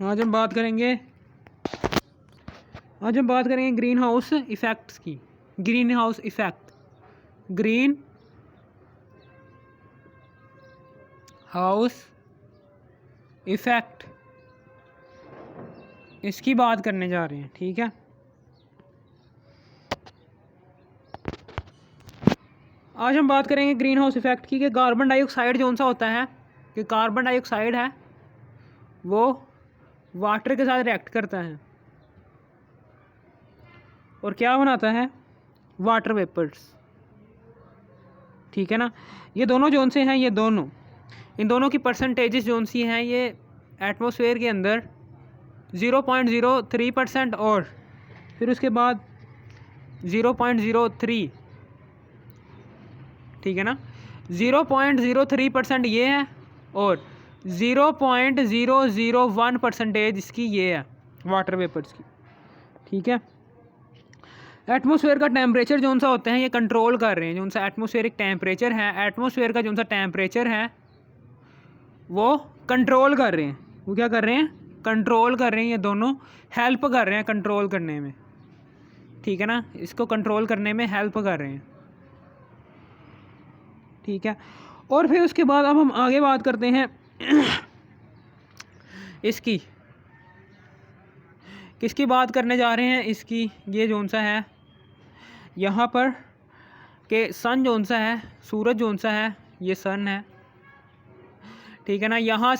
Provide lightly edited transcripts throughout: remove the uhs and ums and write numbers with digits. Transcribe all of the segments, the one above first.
आज हम बात करेंगे ग्रीन हाउस इफ़ेक्ट्स की। Green house effect, green house effect, इसकी बात करने जा रहे हैं। ठीक है, आज हम बात करेंगे ग्रीन हाउस इफ़ेक्ट की कि कार्बन डाइऑक्साइड जो सा होता है, कि कार्बन डाइऑक्साइड है वो वाटर के साथ रिएक्ट करता है और क्या बनाता है, वाटर वेपर्स। ठीक है ना, ये दोनों जोन से हैं, ये दोनों, इन दोनों की परसेंटेजेस जोन सी हैं, ये एटमॉस्फेयर के अंदर 0.03% और फिर उसके बाद 0.03, ठीक है ना, 0.03% ये है और 0.001% इसकी ये है वाटर वेपर्स की। ठीक है, एटमॉस्फेयर का टेम्परेचर जो सा होते हैं ये कंट्रोल कर रहे हैं, जो सा एटमॉस्फेरिक टेम्परेचर है, एटमॉस्फेयर का जो सा टेम्परेचर है वो कंट्रोल कर रहे हैं। वो क्या कर रहे हैं, कंट्रोल कर रहे हैं। ये दोनों हेल्प कर रहे हैं कंट्रोल करने में। ठीक है ना, इसको कंट्रोल करने में हेल्प कर रहे हैं। ठीक है, और फिर उसके बाद अब हम आगे बात करते हैं इसकी, किसकी बात करने जा रहे हैं, इसकी, ये जोन सा है यहाँ पर कि सन जोन सा है, सूरज जोन सा है, ये सन है। ठीक है ना, यहाँ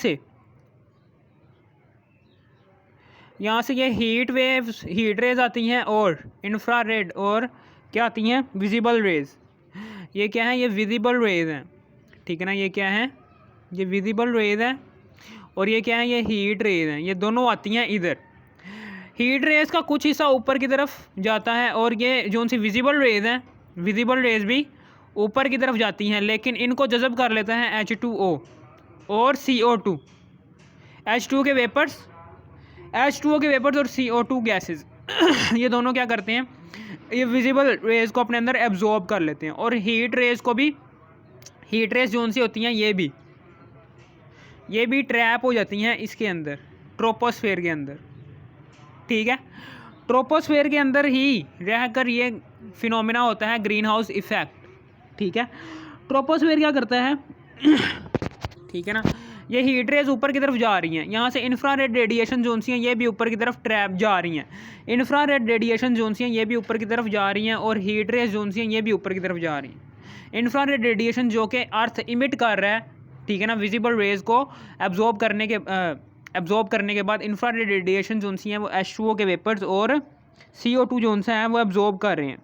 से ये हीट रेज आती हैं और इंफ्रारेड और क्या आती हैं, विजिबल रेज। ये क्या है, ये विजिबल रेज हैं। ठीक है ना, ये क्या है, ये विजिबल रेज हैं और ये क्या है, ये हीट रेज हैं। ये दोनों आती हैं इधर। हीट रेज का कुछ हिस्सा ऊपर की तरफ जाता है और ये जो सी विजिबल रेज हैं, विजिबल रेज भी ऊपर की तरफ जाती हैं, लेकिन इनको जज़ब कर लेता है H2O और CO2। H2O के वेपर्स और CO2 गैसेस ये दोनों क्या करते हैं, ये विजिबल रेज को अपने अंदर एब्जॉर्ब कर लेते हैं। और हीट रेज को भी, हीट रेज जो सी होती हैं ये भी ट्रैप हो जाती हैं इसके अंदर, ट्रोपोस्फेयर के अंदर। ठीक है, ट्रोपोस्फेयर के अंदर ही रहकर ये फिनोमेना होता है ग्रीन हाउस इफ़ेक्ट। ठीक है, ट्रोपोस्फेयर क्या करता है ठीक है ना, ये हीट रेज ऊपर की तरफ जा रही हैं, यहाँ से इंफ्रारेड रेडिएशन जोन सी हैं ये भी ऊपर की तरफ ट्रैप जा रही हैं, इंफ्रारेड रेडिएशन जोन सी हैं ये भी ऊपर की तरफ जा रही हैं और हीट रेज जोन सी हैं ये भी ऊपर की तरफ जा रही हैं। इंफ्रारेड रेडिएशन जो कि अर्थ इमिट कर रहा है, ठीक है ना, विजिबल रेज को एब्जॉर्ब करने के बाद इंफ्रारेड रेडिएशन जोन सी हैं वो H2O के वेपर्स और CO2 जोन सा है वो एब्जॉर्ब कर रहे हैं।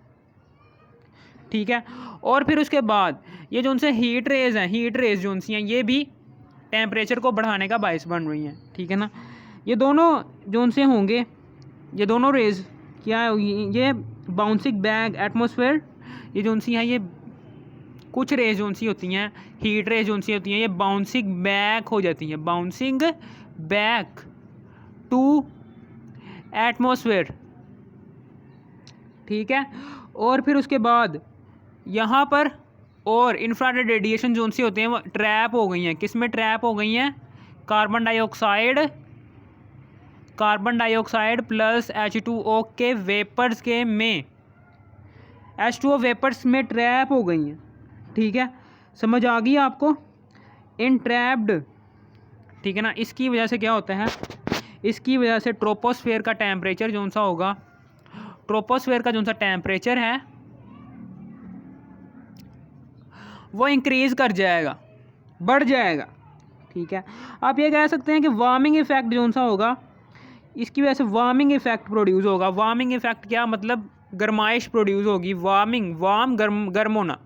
ठीक है, और फिर उसके बाद ये जो उनसे हीट रेज हैं, हीट रेज जो सी हैं ये भी टेम्परेचर को बढ़ाने का बायस बन रही हैं। ठीक है ना, ये दोनों जो उनसे होंगे, ये दोनों रेज क्या है, ये बाउंसिंग बैक एटमॉस्फेयर, ये जो सी हैं ये कुछ रेज जो सी होती हैं, हीट रेज जो सी होती हैं ये बाउंसिंग बैक हो जाती हैं, बाउंसिंग बैक टू एटमॉस्फेयर। ठीक है, और फिर उसके बाद यहाँ पर और इंफ्रारेड रेडिएशन जोन सी होते हैं वो ट्रैप हो गई हैं, किस में ट्रैप हो गई हैं, कार्बन डाइऑक्साइड प्लस H2O के वेपर्स के में, H2O वेपर्स में ट्रैप हो गई हैं। ठीक है, समझ आ गई आपको, इन ट्रैप्ड। ठीक है ना, इसकी वजह से क्या होता है, इसकी वजह से ट्रोपोस्फेयर का टेम्परेचर जो सा होगा, ट्रोपोस्फेयर का जो सा टेम्परेचर है वो इंक्रीज़ कर जाएगा, बढ़ जाएगा। ठीक है, आप ये कह सकते हैं कि वार्मिंग इफ़ेक्ट जो सा होगा, इसकी वजह से वार्मिंग इफ़ेक्ट प्रोड्यूस होगा। वार्मिंग इफ़ेक्ट क्या मतलब, गर्माइश प्रोड्यूस होगी, गर्म होना,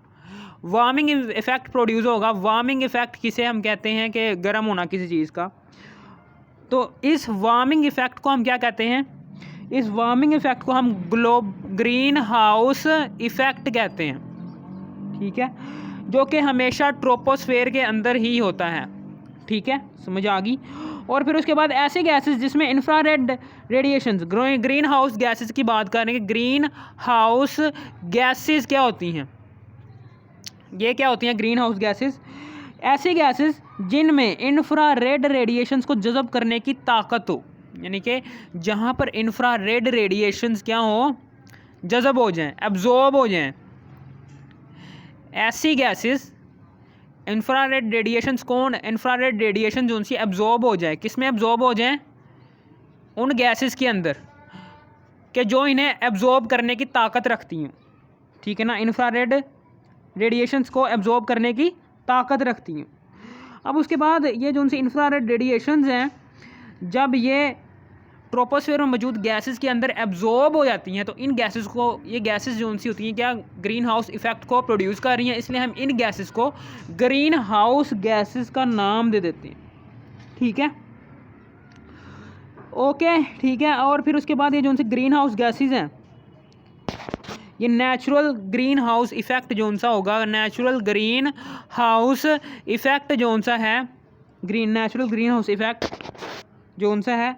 वार्मिंग इफ़ेक्ट प्रोड्यूस होगा। वार्मिंग इफ़ेक्ट किसे हम कहते हैं कि गर्म होना किसी चीज़ का, तो इस वार्मिंग इफ़ेक्ट को हम क्या कहते हैं, इस वार्मिंग इफ़ेक्ट को हम ग्रीन हाउस इफ़ेक्ट कहते हैं। ठीक है, जो कि हमेशा ट्रोपोस्फेयर के अंदर ही होता है। ठीक है, समझ आ गई। और फिर उसके बाद ऐसे गैसेस जिसमें infrared radiations, green house gases की बात करेंगे। ग्रीन हाउस गैसेस क्या होती हैं, ये क्या होती हैं ग्रीन हाउस गैसेस, ऐसी गैसेस जिनमें इंफ्रारेड रेडिएशंस को जज़ब करने की ताकत हो। यानी कि जहाँ पर इंफ्रारेड रेडिएशंस क्या हो, जज़ब हो जाएं, एब्जॉर्ब हो जाएं। ऐसी गैसेस इंफ्रारेड रेडिएशंस कौन, इंफ्रारेड रेडिएशन जो उनसी एब्जॉर्ब हो जाए, किस में एब्जॉर्ब हो जाएं, उन गैसेस के अंदर कि जो इन्हें एब्जॉर्ब करने की ताकत रखती हैं, ठीक है ना, इंफ्रारेड रेडिएशंस को एब्जॉर्ब करने की ताकत रखती हैं। अब उसके बाद ये जो उनसे इंफ्रारेड रेडिएशंस हैं, जब ये ट्रोपोस्फेयर में मौजूद गैसेस के अंदर एब्जॉर्ब हो जाती हैं तो इन गैसेस को, ये गैसेस जो उनसी होती हैं क्या ग्रीन हाउस इफ़ेक्ट को प्रोड्यूस कर रही हैं, इसलिए हम इन गैसेस को ग्रीन हाउस गैसेस का नाम दे देते हैं, ठीक है, ओके, ठीक है। और फिर उसके बाद ये जो उनसे ग्रीन हाउस गैसेस हैं, ये नेचुरल ग्रीन हाउस इफ़ेक्ट जो उनसा होगा, नेचुरल ग्रीन हाउस इफ़ेक्ट जो उनसा है, नेचुरल ग्रीन हाउस इफ़ेक्ट जो उनसा है,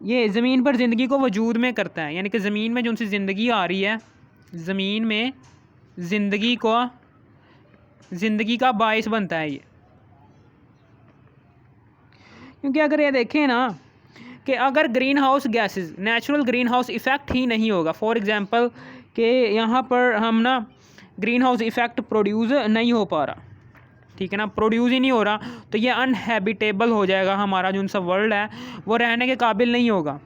ये ज़मीन पर ज़िंदगी को वजूद में करता है। यानी कि ज़मीन में जो उनसे ज़िंदगी आ रही है, ज़मीन में ज़िंदगी का बायस बनता है ये। क्योंकि अगर ये देखें ना कि अगर greenhouse gases, natural green house effect ही नहीं होगा, फॉर एग्ज़ाम्पल कि यहाँ पर हम ना ग्रीन हाउस इफ़ेक्ट प्रोड्यूस नहीं हो पा रहा, ठीक है ना, प्रोड्यूस ही नहीं हो रहा, तो ये अनहैबिटेबल हो जाएगा, हमारा जो उनसा वर्ल्ड है वो रहने के काबिल नहीं होगा,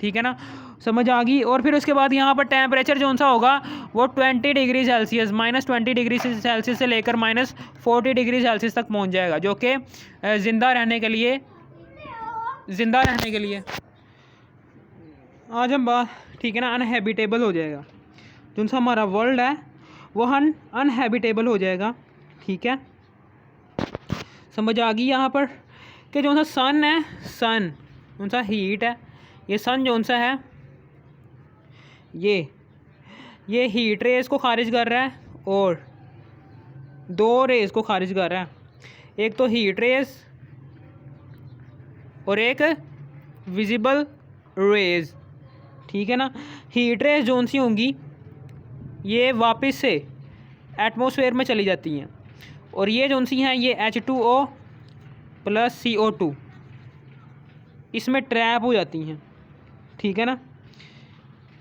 ठीक है ना, समझ आ गई। और फिर उसके बाद यहाँ पर टेम्परेचर जो उनसा होगा वो 20 डिग्री सेल्सियस, -20 डिग्री सेल्सियस से लेकर -40 डिग्री सेल्सियस तक पहुँच जाएगा, जो कि ज़िंदा रहने के लिए आज हम बात, ठीक है ना, अनहैबिटेबल हो जाएगा, जो उनसा हमारा वर्ल्ड है वो अनहैबिटेबल हो जाएगा, ठीक है, समझ आ गई यहाँ पर कि जो उनसा सन है, सन उनसा हीट है, ये सन जो उनसा है ये हीट रेस को खारिज कर रहा है और दो रेस को खारिज कर रहा है, एक तो हीट रेस और एक विजिबल रेज, ठीक है ना। हीट रेस जो उनसी होंगी ये वापस से एटमॉस्फेयर में चली जाती हैं और ये जो उनसी हैं ये H2O + CO2 इसमें ट्रैप हो जाती हैं, ठीक है ना।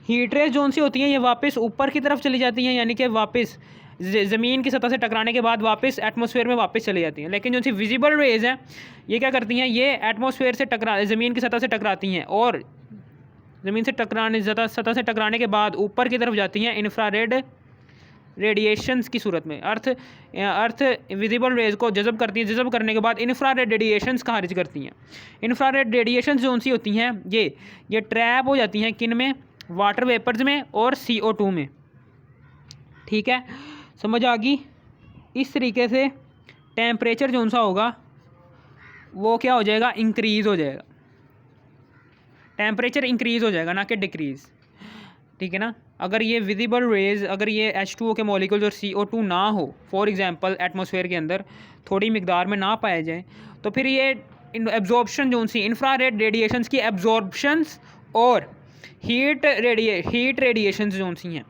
हीट रेस जो उनसी होती हैं ये वापस ऊपर की तरफ चली जाती हैं, यानी कि वापस ज़मीन की सतह से टकराने के बाद वापस एटमॉस्फेयर में वापस चली जाती हैं। लेकिन जो उनसी विजिबल रेज हैं ये क्या करती हैं, ये एटमॉस्फेयर से ज़मीन की सतह से टकराती हैं और ज़मीन से सतह से टकराने के बाद ऊपर की तरफ जाती हैं इंफ्रारेड रेडिएशंस की सूरत में। अर्थ विजिबल रेज को जज़ब करती है, जज़ब करने के बाद इंफ्रारेड रेडिएशंस खारिज करती हैं। इंफ्रारेड रेडिएशंस जो उनसी होती हैं ये ट्रैप हो जाती हैं किन में, वाटर वेपर्स में और CO2 में, ठीक है, समझ आ गई। इस तरीके से टेम्परेचर जो उनसा होगा वो क्या हो जाएगा, इंक्रीज़ हो जाएगा, टेम्परेचर इंक्रीज़ हो जाएगा ना कि डिक्रीज़, ठीक है ना। अगर ये विजिबल रेज, अगर ये H2O के मॉलिक्यूल्स और CO2 ना हो, फॉर एग्जांपल एटमॉस्फेयर के अंदर थोड़ी मिकदार में ना पाए जाए, तो फिर ये एब्जॉर्प्शन जो उनसी इंफ्रारेड रेडिएशंस की एब्जॉर्प्शंस और हीट रेडिएशंस जो उनसी हैं,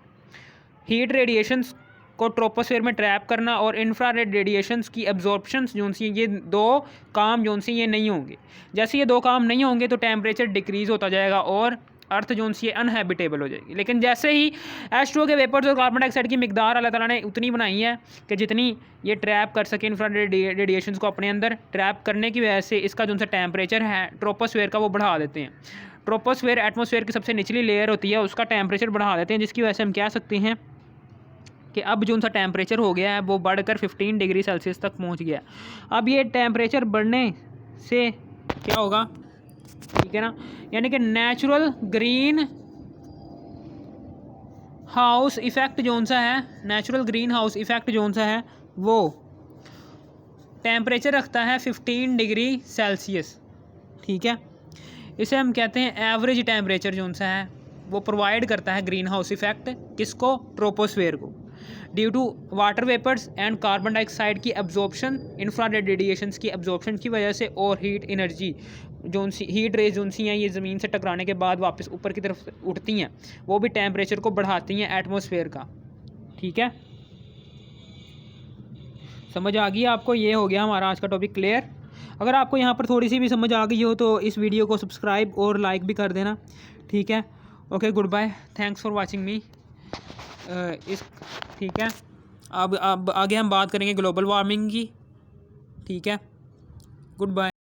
हीट रेडिएशंस को ट्रोपोस्फेयर में ट्रैप करना और इंफ्रारेड रेडिएशंस की एब्जॉर्प्शंस जो उनसी, ये दो काम जो उनसी ये नहीं होंगे। जैसे ये दो काम नहीं होंगे तो टेम्परेचर डिक्रीज़ होता जाएगा और अर्थ जो उनसी अनहैबिटेबल हो जाएगी। लेकिन जैसे ही H2O के वेपर्स और कार्बन डाइऑक्साइड की मिकदार अल्लाह ताला ने उतनी बनाई है कि जितनी ये ट्रैप कर सके इंफ्रारेड रेडिएशंस को अपने अंदर, ट्रैप करने की वजह से इसका जो उनसा टेम्परेचर है ट्रोपोस्फेयर का वो बढ़ा देते हैं। ट्रोपोस्फेयर एटमॉस्फेयर की सबसे निचली लेयर होती है, उसका टेम्परेचर बढ़ा देते हैं, जिसकी वजह से हम कह सकते हैं कि अब जो उनसा टेम्परेचर हो गया है वो बढ़कर 15 डिग्री सेल्सियस तक पहुंच गया। अब ये टेम्परेचर बढ़ने से क्या होगा, ठीक है ना, यानी कि नेचुरल ग्रीन हाउस इफ़ेक्ट जो उनसा है, नेचुरल ग्रीन हाउस इफ़ेक्ट जो उनसा है वो टेम्परेचर रखता है 15 डिग्री सेल्सियस, ठीक है। इसे हम कहते हैं एवरेज टेम्परेचर जो उनसा है वो प्रोवाइड करता है ग्रीन हाउस इफ़ेक्ट, किसको, ट्रोपोस्फेयर को, due to water vapours and carbon dioxide की एब्जॉर्प्शन, इंफ्रारेड रेडिएशंस की एब्जॉर्प्शन की वजह से और हीट एनर्जी जो उनसी हीट रेज जो उनसी हैं ये ज़मीन से टकराने के बाद वापस ऊपर की तरफ उठती हैं, वो भी टेम्परेचर को बढ़ाती हैं एटमॉस्फेयर का, ठीक है। समझ आ गई आपको, ये हो गया हमारा आज का टॉपिक क्लियर। अगर आपको यहाँ पर थोड़ी सी भी समझ आ गई हो तो इस वीडियो को सब्सक्राइब और लाइक भी कर देना, ठीक है। Okay, good bye, thanks for watching me. ठीक है, अब आगे हम बात करेंगे ग्लोबल वार्मिंग की, ठीक है। Good bye.